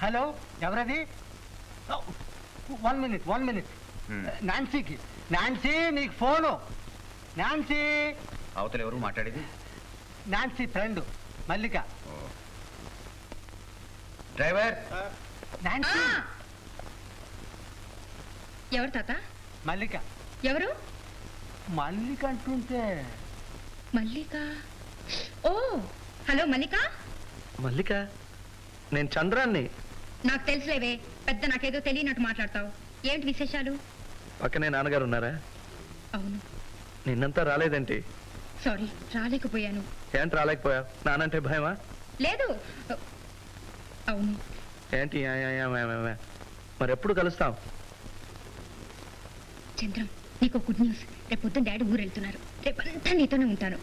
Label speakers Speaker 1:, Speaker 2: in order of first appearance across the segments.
Speaker 1: Hello, ఎవరది? 1 minute. నాన్సీకి. Nancy, నీకు phone. Nancy.
Speaker 2: అవతల ఎవరు మాట్లాడేది?
Speaker 1: నాన్సీ ఫ్రెండ్ మల్లిక.
Speaker 2: డ్రైవర్.
Speaker 1: నాన్సీ.
Speaker 3: ఎవరు తాత?
Speaker 1: మల్లిక.
Speaker 3: ఎవరు?
Speaker 1: మల్లిక అంటుంటే
Speaker 3: మల్లిక. ఓ హలో మల్లిక.
Speaker 4: మల్లిక, నేను చంద్రాన్ని.
Speaker 3: నాకు తెలుసులేవే, పెద్ద నాకేదో తెలియనట్టు మాట్లాడతావు. ఏంటి విశేషాలు?
Speaker 4: పక్కనే నాన్నగారు ఉన్నారా?
Speaker 3: అవును.
Speaker 4: నిన్నంతా రాలేదేంటి?
Speaker 3: సారీ, రాలేకపోయాను.
Speaker 4: ఏంటి రాలేకపోయావు? నానంటే భయమా?
Speaker 3: లేదు. అవును.
Speaker 4: ఏంటి మరి ఎప్పుడు కలుస్తాం?
Speaker 3: చంద్రం, నీకు గుడ్ న్యూస్. రేపు పొద్దున్న డాడీ ఊరు వెళ్తున్నారు. రేపంతా నీతోనే ఉంటాను.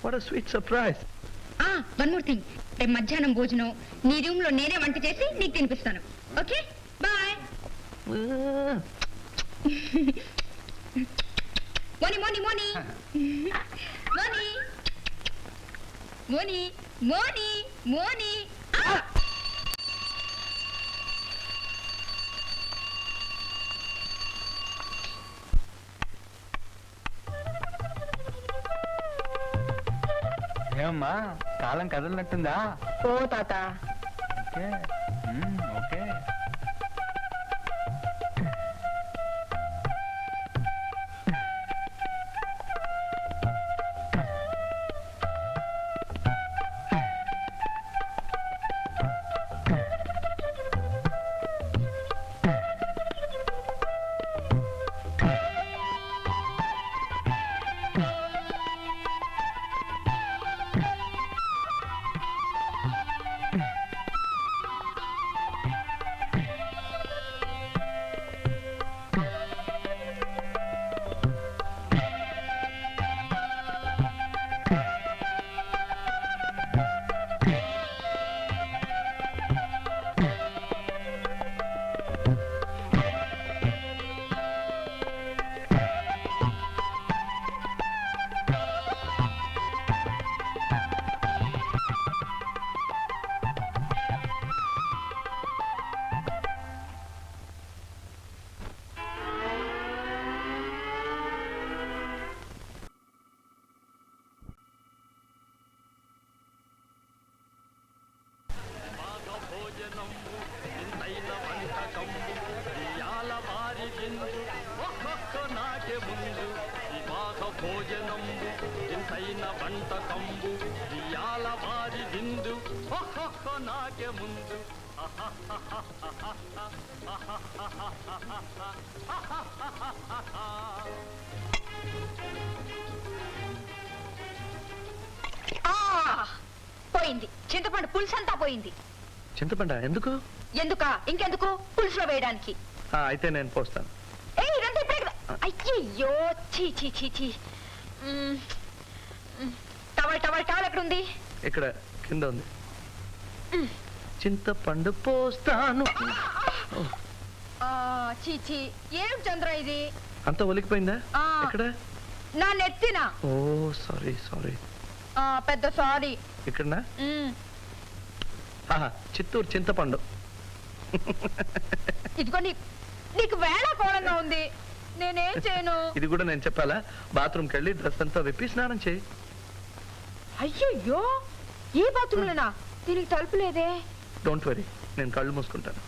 Speaker 4: What a sweet surprise.
Speaker 3: One more thing, రేపు మధ్యాహ్నం భోజనం నీ రూమ్ లో నేనే వంట చేసి నీకు తినిపిస్తాను. Okay, bye. మోని మోని మోని మోని మోని మోని మోని.
Speaker 1: ఏమమ్మా, కాలం కదలనట్టుందా?
Speaker 3: ఓ తాత.
Speaker 1: ఓకే. ఓకే.
Speaker 3: పోయింది చింతపండు, పులుసు అంతా పోయింది.
Speaker 4: చింతపండు ఎందుకు?
Speaker 3: ఎందుకా? ఇంకెందుకు? పులుసులో వేయడానికి.
Speaker 4: అయితే నేను పోస్తాను.
Speaker 3: అయ్యో, చీ చీ చీ చీ. టవల్ టవల్ టవల్ ఎక్కడుంది?
Speaker 4: ఇక్కడ కింద ఉంది. చింతపండు పోస్తాను.
Speaker 3: చీచి, ఏం చంద్ర ఇది?
Speaker 4: అంత ఒలికిపోయిందా? ఇక్కడ
Speaker 3: నా నెత్తిన.
Speaker 4: ఓ సారీ సారీ.
Speaker 3: పెద్ద సారీ.
Speaker 4: ఇక్కడనా? చిత్తూరు చింతపండు.
Speaker 3: ఇదిగో నీకు వేళ కోళంగా ఉంది, నేనేం చేయను?
Speaker 4: ఇది కూడా నేను చెప్పాలా? బాత్రూమ్కి వెళ్ళి డ్రెస్ అంతా విప్పి స్నానం చేయి.
Speaker 3: అయ్యయ్యో, ఈ బాత్రూమ్లోనా? దీనికి తలుపు లేదే.
Speaker 4: డోంట్ వరీ, నేను కళ్ళు మూసుకుంటాను.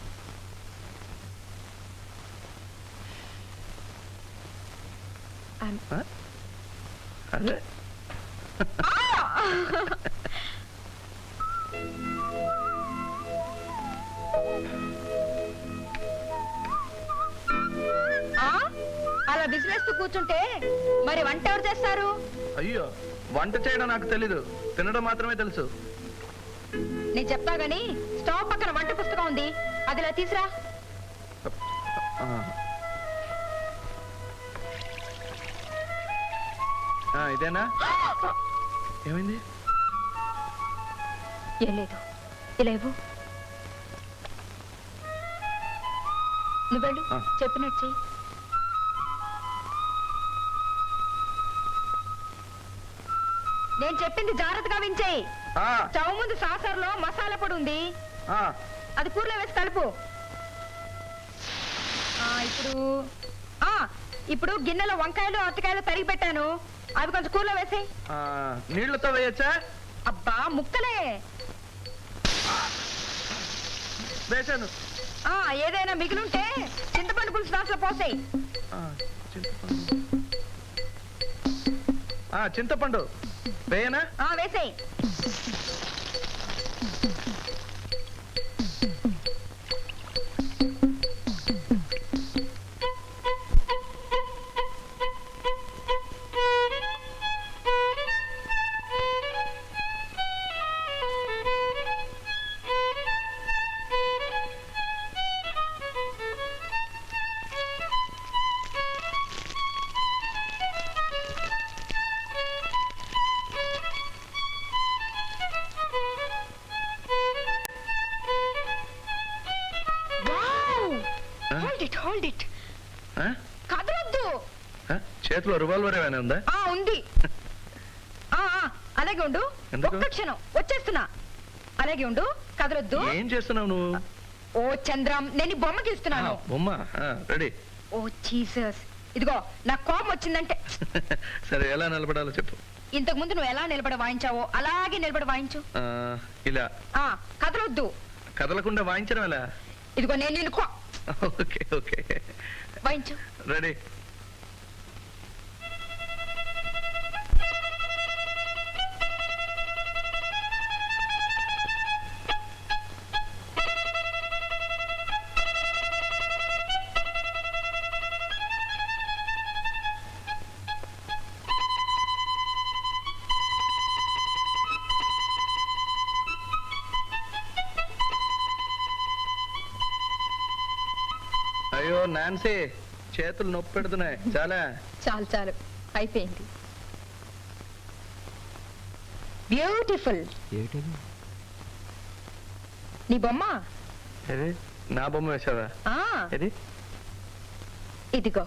Speaker 4: అదే
Speaker 3: అలా బిజినెస్ కూర్చుంటే మరి వంట ఎవరు చేస్తారు?
Speaker 4: అయ్యో, వంట చేయడం నాకు తెలీదు, తినడం మాత్రమే తెలుసు.
Speaker 3: నేను చెప్తా గాని స్టవ్ పక్కన వంట పుస్తకం ఉంది, అదిలా తీసురా.
Speaker 4: ఇదేనా? ఏమైంది?
Speaker 3: ఏం లేదు, ఇలా ఇవ్వు. నువ్వెళ్ళు, చెప్పినట్టు చెయ్యి. నేను చెప్పింది జాగ్రత్తగా వించేయి. స్టవ్ ముందు సాసర్లో మసాలా పొడి ఉంది, అది కూరలో వేసి కలుపు. ఇప్పుడు గిన్నెలో వంకాయలు అరటికాయలు తరిగి పెట్టాను, అవి కొంచెం కూరలో వేసి.
Speaker 4: నీళ్లతో వేయచ్చా?
Speaker 3: అబ్బా ముక్కలే
Speaker 4: వేసాను.
Speaker 3: ఏదైనా మిగిలింటే చింతపండు పులుసు దాంట్లో పోసాయి.
Speaker 4: చింతపండు వేయనా?
Speaker 3: వేసాయి. Hold it. కదలొద్దు.
Speaker 4: చేతిలో రివాల్వర్ ఏమైనా ఉందా?
Speaker 3: ఉంది. అలాగే ఉండు. ఒక్క క్షణం వచ్చేస్తున్నా. అలాగే ఉండు, కదలొద్దు.
Speaker 4: ఏం చేస్తున్నావు నువ్వు?
Speaker 3: ఓ చంద్రం, నేను బొమ్మకి ఇస్తున్నాను.
Speaker 4: బొమ్మ రెడీ.
Speaker 3: ఓ జీసస్, ఇదిగో నాకు కోపం వచ్చిందంటే.
Speaker 4: సరే, ఎలా నిలబడాలో చెప్పు.
Speaker 3: ఇంతకు ముందు నువ్వు ఎలా నిలబడి వాయించావో అలాగే నిలబడి వాయించు.
Speaker 4: ఇలా.
Speaker 3: కదలొద్దు.
Speaker 4: కదలకుండా వాయించడం ఎలా?
Speaker 3: ఇదిగో నేను నిన్ను
Speaker 4: ఓకే ఓకే
Speaker 3: వాయించు.
Speaker 4: రెడీ. అయ్యో నాన్సీ, చేతులు నొప్పి పెడుతున్నాయి. చాలా
Speaker 3: చాలు చాలు, అయిపోయింది. బ్యూటిఫుల్. నీ బొమ్మ.
Speaker 4: నా బొమ్మ వేసావా?
Speaker 3: ఇదిగో.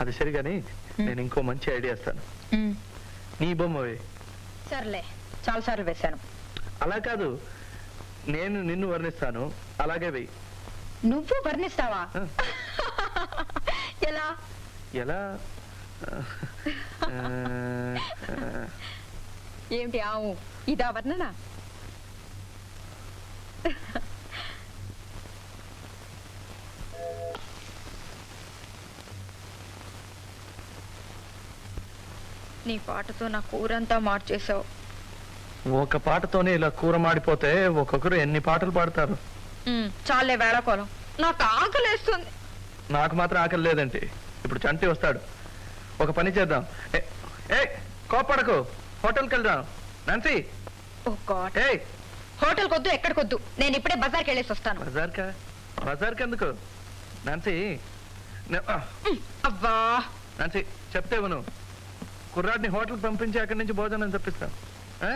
Speaker 4: అది సరి, కానీ నేను ఇంకో మంచి ఐడియా ఇస్తాను. నీ బొమ్మ వే.
Speaker 3: సర్లే, చాలా సార్లు వేశాను.
Speaker 4: అలా కాదు, నేను నిన్ను వర్ణిస్తాను, అలాగే వెయ్యి.
Speaker 3: నువ్వు వర్ణిస్తావా? ఎలా?
Speaker 4: ఎలా?
Speaker 3: ఏమిటి ఇదా వర్ణన? నీ పాటతో నా కూరంతా మార్చేసావు.
Speaker 4: ఒక పాటతోనే ఇలా కూర మాడిపోతే ఒక్కొక్కరు ఎన్ని పాటలు పాడతారు.
Speaker 3: చాలే వేళకోళం, నాకు ఆకలేస్తుంది.
Speaker 4: నాకు మాత్రం ఆకలి లేదండి. ఇప్పుడు చంటి వస్తాడు, ఒక పని చేద్దాం. కోపడకు, హోటల్కి వెళ్దాం. నాన్సీ.
Speaker 3: ఓ గాడ్. హోటల్ కొద్దు, ఎక్కడికొద్దు, నేను ఇప్పుడే బజార్కి వెళ్ళేసి వస్తాను.
Speaker 4: బజార్కి ఎందుకు నాన్సీ?
Speaker 3: అవ్వా
Speaker 4: నాన్సీ, చెప్తే నువ్వు కుర్రాడిని హోటల్కి పంపించి అక్కడి నుంచి భోజనం తెప్పిస్తాను.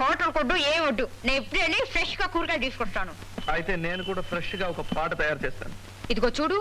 Speaker 3: హోటల్ కొద్దు, ఏం వద్దు, నేను ఇప్పుడు వెళ్ళి ఫ్రెష్ గా కూరగాయలు తీసుకొస్తాను.
Speaker 4: అయితే నేను కూడా ఫ్రెష్ గా ఒక పాట తయారు చేస్తాను.
Speaker 3: ఇదిగో చూడు,